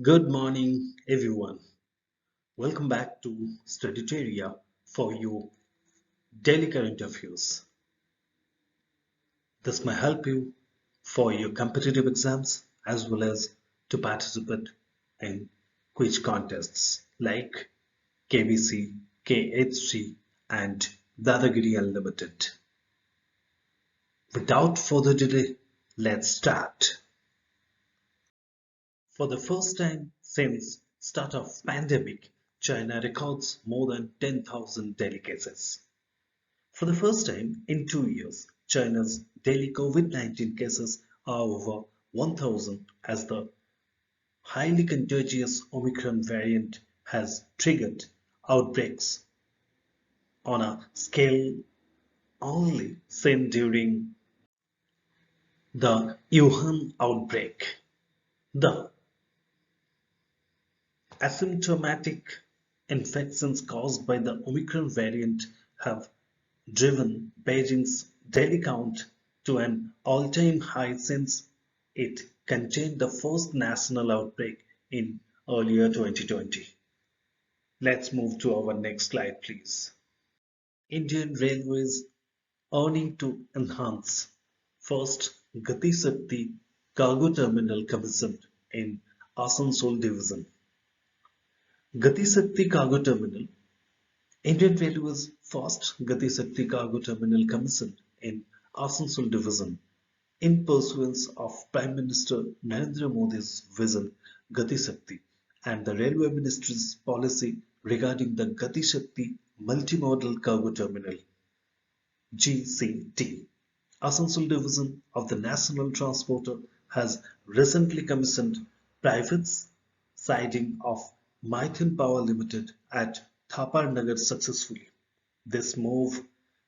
Good morning, everyone. Welcome back to Studitaria for your daily current affairs. This may help you for your competitive exams as well as to participate in quiz contests like KBC, KHC, and Dadagiri Unlimited. Without further delay, let's start. For the first time since start of pandemic, China records more than 10,000 daily cases. For the first time in 2 years, China's daily COVID-19 cases are over 1,000 as the highly contagious Omicron variant has triggered outbreaks on a scale only seen during the Wuhan outbreak. The asymptomatic infections caused by the Omicron variant have driven Beijing's daily count to an all-time high since it contained the first national outbreak in earlier 2020. Let's move to our next slide, please. Indian Railways earning to enhance. First, Gati Shakti Cargo Terminal commissioned in Asansol Division. Gati Shakti Cargo Terminal, Indian Railways first Gati Shakti Cargo Terminal commissioned in Asansol Division in pursuance of Prime Minister Narendra Modi's vision Gati Shakti and the Railway Ministry's policy regarding the Gati Shakti Multimodal Cargo Terminal GCT. Asansol Division of the National Transporter has recently commissioned private siding of Maithan Power Limited at Thapar Nagar successfully. This move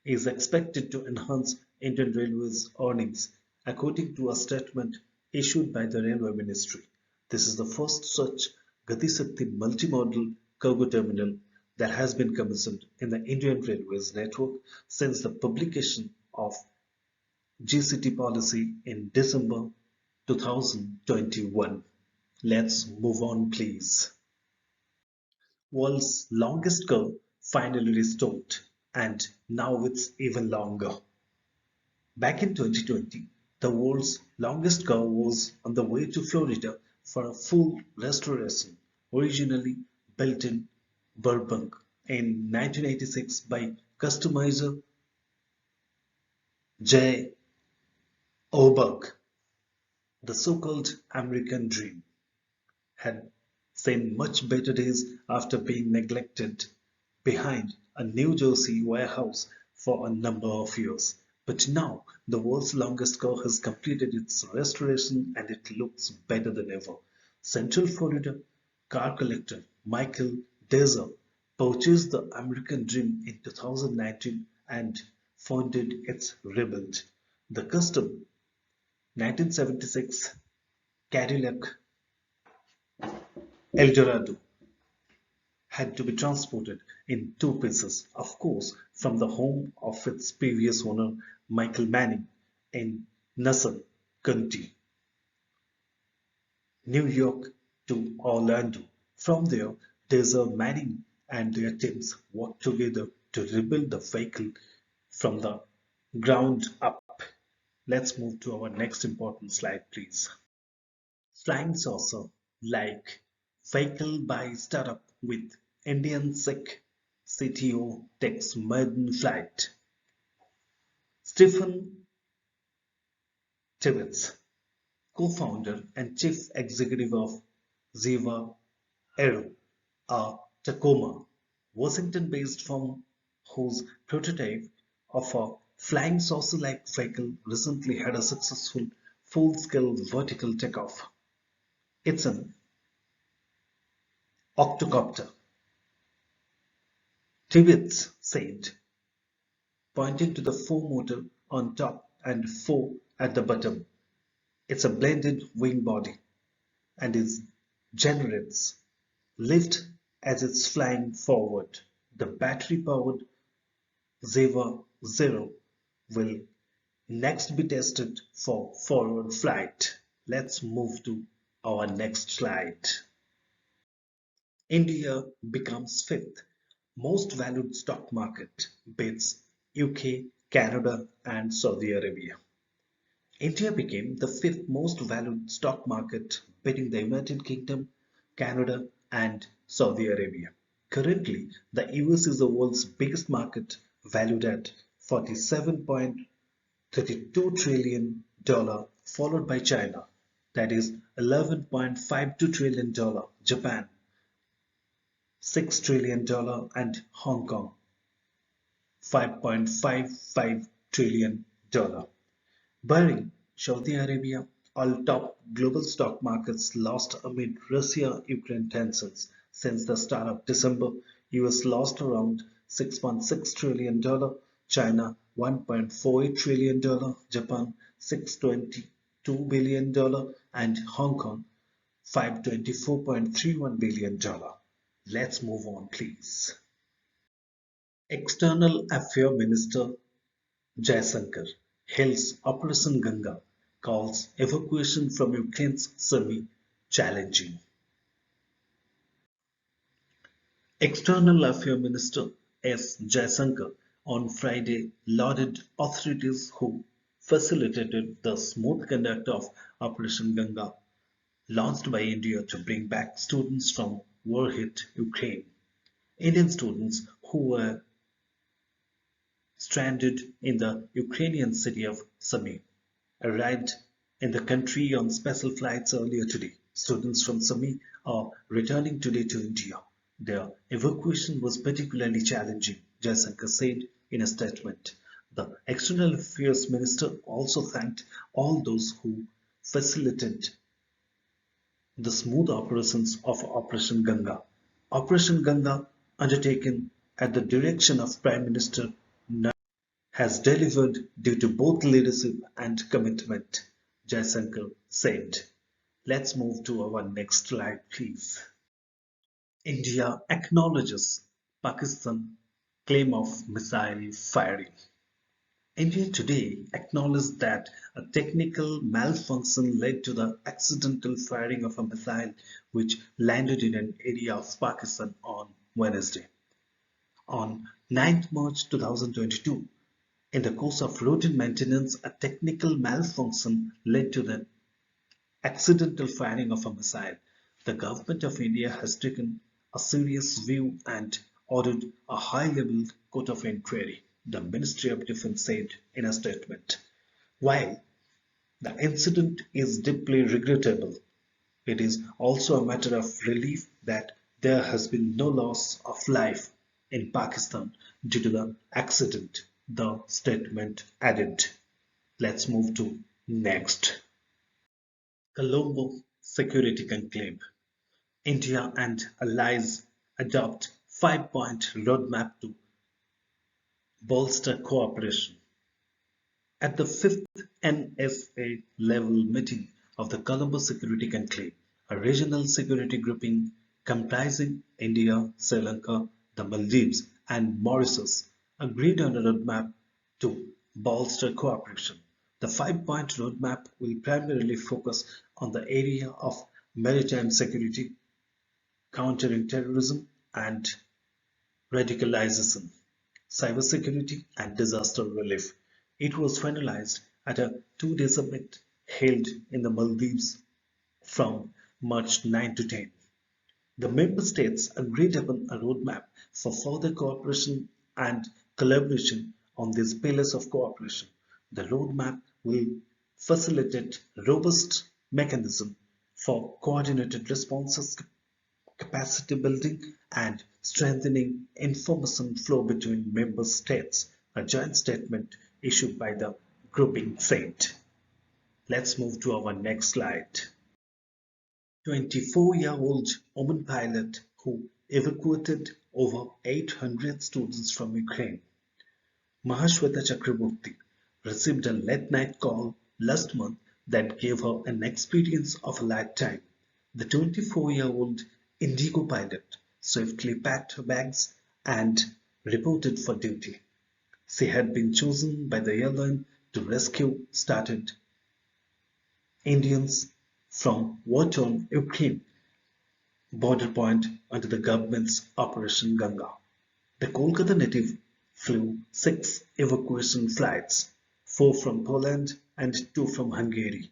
is expected to enhance Indian Railways earnings, according to a statement issued by the Railway Ministry. This is the first such Gati Shakti multimodal cargo terminal that has been commissioned in the Indian Railways network since the publication of GCT policy in December 2021. Let's move on, please. World's longest curve finally restored, and now it's even longer. Back in 2020, the world's longest curve was on the way to Florida for a full restoration, originally built in Burbank in 1986 by customizer J. Oberg. The so-called American dream had seen much better days after being neglected behind a New Jersey warehouse for a number of years. But now the world's longest car has completed its restoration and it looks better than ever. Central Florida car collector Michael Dezer purchased the American Dream in 2019 and funded its rebuild. The custom 1976 Cadillac Eldorado had to be transported in two pieces, of course, from the home of its previous owner, Michael Manning, in Nassau County, New York, to Orlando. From there, Desert Manning and their teams worked together to rebuild the vehicle from the ground up. Let's move to our next important slide, please. Flying saucer like vehicle by startup with Indian Sikh CTO takes maiden flight. Stephen Tibbets, co-founder and chief executive of Ziva Aero, a Tacoma, Washington-based firm whose prototype of a flying saucer-like vehicle recently had a successful full-scale vertical takeoff. It's an octocopter, Tibbets said, pointing to the four motor on top and four at the bottom. It's a blended wing body and it generates lift as it's flying forward. The battery-powered Zeva Zero will next be tested for forward flight. Let's move to our next slide. India becomes fifth most valued stock market, beats UK, Canada, and Saudi Arabia. India became the fifth most valued stock market, beating the United Kingdom, Canada, and Saudi Arabia. Currently, the US is the world's biggest market, valued at $47.32 trillion, followed by China, that is $11.52 trillion, Japan, $6 trillion, and Hong Kong, $5.55 trillion. Barring Saudi Arabia, all top global stock markets lost amid Russia-Ukraine tensions. Since the start of December, US lost around $6.6 trillion, China $1.48 trillion, Japan $622 billion, and Hong Kong $524.31 billion. Let's move on, please. External Affairs Minister Jaisankar hails Operation Ganga, calls evacuation from Ukraine's Sumy challenging. External Affairs Minister S. Jaisankar on Friday lauded authorities who facilitated the smooth conduct of Operation Ganga, launched by India to bring back students from war-hit Ukraine. Indian students who were stranded in the Ukrainian city of Sumy arrived in the country on special flights earlier today. Students from Sumy are returning today to India. Their evacuation was particularly challenging, Jaisankar said in a statement. The External Affairs Minister also thanked all those who facilitated the smooth operations of Operation Ganga. Operation Ganga, undertaken at the direction of Prime Minister has delivered due to both leadership and commitment, Jaisankar said. Let's move to our next slide, please. India acknowledges Pakistan claim of missile firing. India today acknowledged that a technical malfunction led to the accidental firing of a missile which landed in an area of Pakistan on Wednesday. On 9th March 2022, in the course of routine maintenance, a technical malfunction led to the accidental firing of a missile. The government of India has taken a serious view and ordered a high-level court of inquiry, the Ministry of Defense said in a statement. While the incident is deeply regrettable, it is also a matter of relief that there has been no loss of life in Pakistan due to the accident, the statement added. Let's move to next. Colombo Security Conclave India and allies adopt 5-point roadmap to bolster cooperation. At the fifth NSA level meeting of the Colombo Security Conclave, a regional security grouping comprising India, Sri Lanka, the Maldives, and Mauritius, agreed on a roadmap to bolster cooperation. The 5-point roadmap will primarily focus on the area of maritime security, countering terrorism and radicalization, cybersecurity, and disaster relief. It was finalized at a two-day summit held in the Maldives from March 9 to 10. The member states agreed upon a roadmap for further cooperation and collaboration on these pillars of cooperation. The roadmap will facilitate robust mechanism for coordinated responses, capacity building, and strengthening information flow between member states, a joint statement issued by the grouping said. Let's move to our next slide. 24-year-old woman pilot who evacuated over 800 students from Ukraine, Mahashweta Chakraborty, received a late-night call last month that gave her an experience of a lifetime. The 24-year-old Indigo pilot swiftly packed her bags and reported for duty. She had been chosen by the airline to rescue started Indians from war-torn Ukraine. border point under the government's Operation Ganga. The Kolkata native flew 6 evacuation flights, 4 from Poland and 2 from Hungary,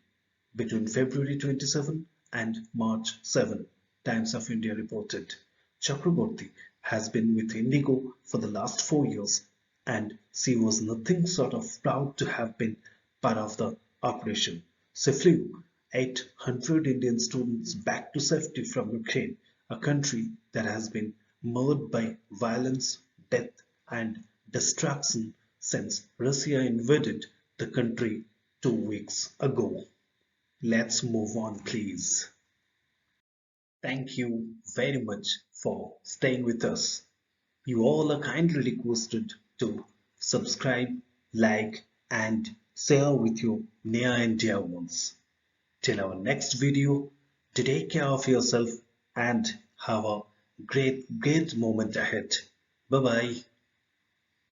between February 27 and March 7, Times of India reported. Chakraborty has been with Indigo for the last 4 years, and she was nothing short of proud to have been part of the operation. She flew 800 Indian students back to safety from Ukraine, a country that has been marred by violence, death, and destruction since Russia invaded the country 2 weeks ago. Let's move on, please. Thank you very much for staying with us. You all are kindly requested to subscribe, like, and share with your near and dear ones. Till our next video, to take care of yourself and have a great moment ahead. Bye bye.